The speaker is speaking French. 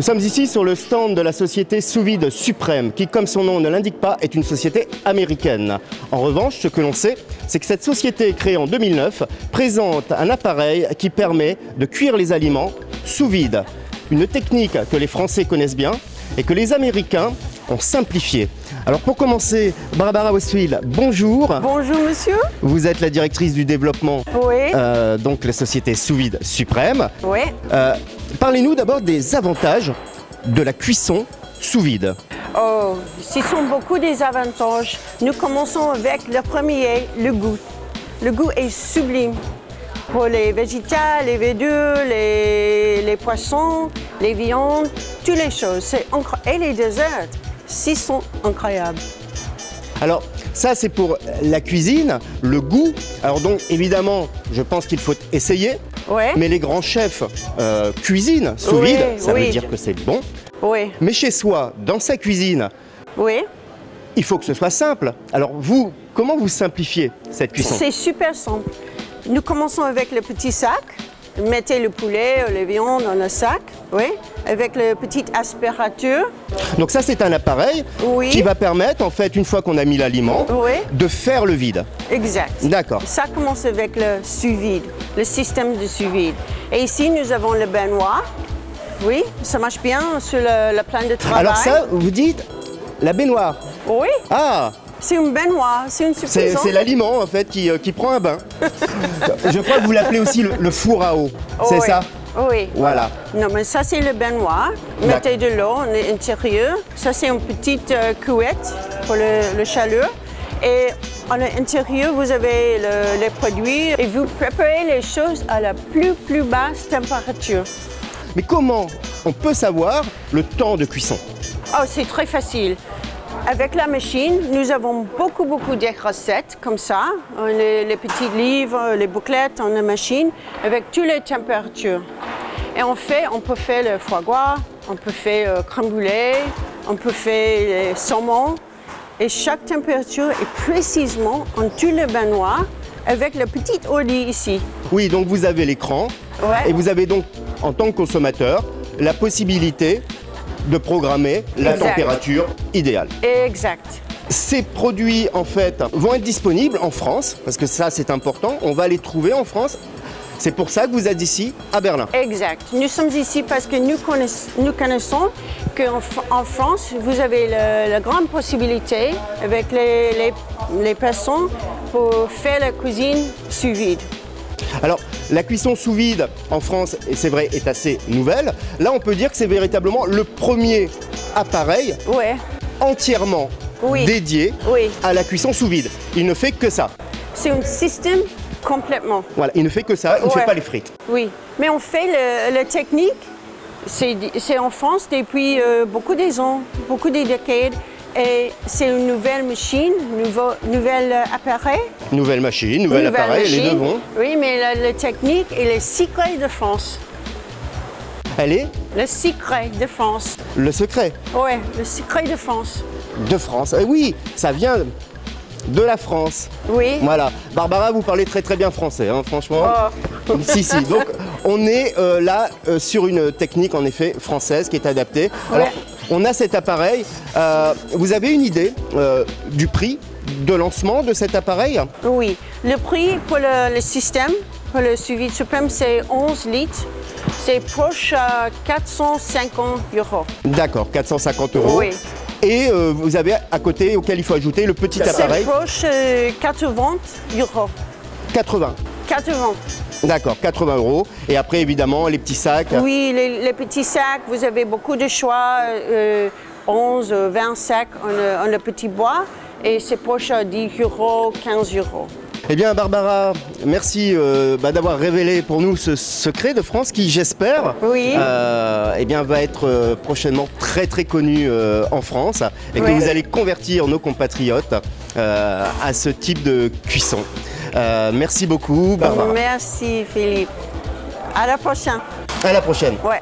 Nous sommes ici sur le stand de la société Sous Vide Suprême, qui, comme son nom ne l'indique pas, est une société américaine. En revanche, ce que l'on sait, c'est que cette société, créée en 2009, présente un appareil qui permet de cuire les aliments sous vide. Une technique que les Français connaissent bien et que les Américains ont simplifiée. Alors pour commencer, Barbara Westfield, bonjour. Bonjour monsieur. Vous êtes la directrice du développement, Oui. donc la société Sous Vide Suprême. Oui. Parlez-nous d'abord des avantages de la cuisson sous vide. Oh, ce sont beaucoup des avantages. Nous commençons avec le premier, le goût. Le goût est sublime. Pour les végétales, les verdures, les poissons, les viandes, toutes les choses. Et les desserts, ils sont incroyables. Alors, ça c'est pour la cuisine, le goût. Alors donc, évidemment, je pense qu'il faut essayer. Ouais. Mais les grands chefs cuisinent sous vide, ça veut dire que c'est bon. Oui. Mais chez soi, dans sa cuisine, Oui. il faut que ce soit simple. Alors vous, comment vous simplifiez cette cuisson? C'est super simple. Nous commençons avec le petit sac. Mettez le poulet, les viandes dans le sac, oui, avec le petit aspirateur. Donc ça, c'est un appareil qui va permettre, en fait, une fois qu'on a mis l'aliment, de faire le vide. Exact. D'accord. Ça commence avec le sous-vide, le système de sous-vide. Et ici, nous avons le baignoire. Oui, ça marche bien sur le plan de travail. Alors ça, vous dites la baignoire. Oui. Ah. C'est une baignoire, c'est une suffisance. C'est l'aliment en fait qui prend un bain. Je crois que vous l'appelez aussi le four à eau, c'est ça? Oui. Voilà. Non, mais ça c'est le baignoire. Mettez de l'eau à l'intérieur. Ça c'est une petite cuvette pour le chaleur. Et à l'intérieur, vous avez les produits et vous préparez les choses à la plus basse température. Mais comment on peut savoir le temps de cuisson? Oh, c'est très facile. Avec la machine, nous avons beaucoup de recettes comme ça, les petits livres, les bouclettes en la machine, avec toutes les températures. Et on peut faire le foie gras, on peut faire crème brûlée, on peut faire le saumon. Et chaque température est précisément en tout le baignoire avec le petit ordi ici. Oui, donc vous avez l'écran et vous avez donc, en tant que consommateur, la possibilité de programmer la température idéale. Exact. Ces produits, en fait, vont être disponibles en France, parce que ça, c'est important. On va les trouver en France. C'est pour ça que vous êtes ici, à Berlin. Exact. Nous sommes ici parce que nous connaissons qu'en France, vous avez la grande possibilité avec les personnes pour faire la cuisine sous vide. Alors, la cuisson sous vide en France, et c'est vrai, est assez nouvelle. Là, on peut dire que c'est véritablement le premier appareil entièrement dédié à la cuisson sous vide. Il ne fait que ça. C'est un système complètement. Voilà, il ne fait que ça, il ne fait pas les frites. Oui, mais on fait la technique, c'est en France depuis beaucoup ans, beaucoup de décades. Et c'est une nouvelle machine, nouvel appareil. Nouvelle machine, nouvel appareil, les deux vont. Oui, mais la technique est le secret de France. Elle est? Le secret de France. Le secret? Oui, le secret de France. De France, oui, ça vient de la France. Oui. Voilà. Barbara, vous parlez très bien français, hein, franchement. Oh. Si. Donc, on est là sur une technique, en effet, française qui est adaptée. Alors, on a cet appareil. Vous avez une idée du prix de lancement de cet appareil? Oui. Le prix pour le système, pour le Sous Vide Suprême, c'est 11 litres. C'est proche à 450 €. D'accord, 450 €. Oui. Et vous avez à côté, auquel il faut ajouter le petit appareil. C'est proche 80 €. 80. 80. D'accord, 80 €. Et après, évidemment, les petits sacs. Oui, les petits sacs, vous avez beaucoup de choix. 11, 20 sacs en le petit bois. Et c'est proche à 10 €, 15 €. Eh bien, Barbara, merci d'avoir révélé pour nous ce secret de France qui, j'espère, eh bien, va être prochainement très connu en France et que vous allez convertir nos compatriotes à ce type de cuisson. Merci beaucoup, Barbara. Merci, Philippe. À la prochaine. À la prochaine. Ouais.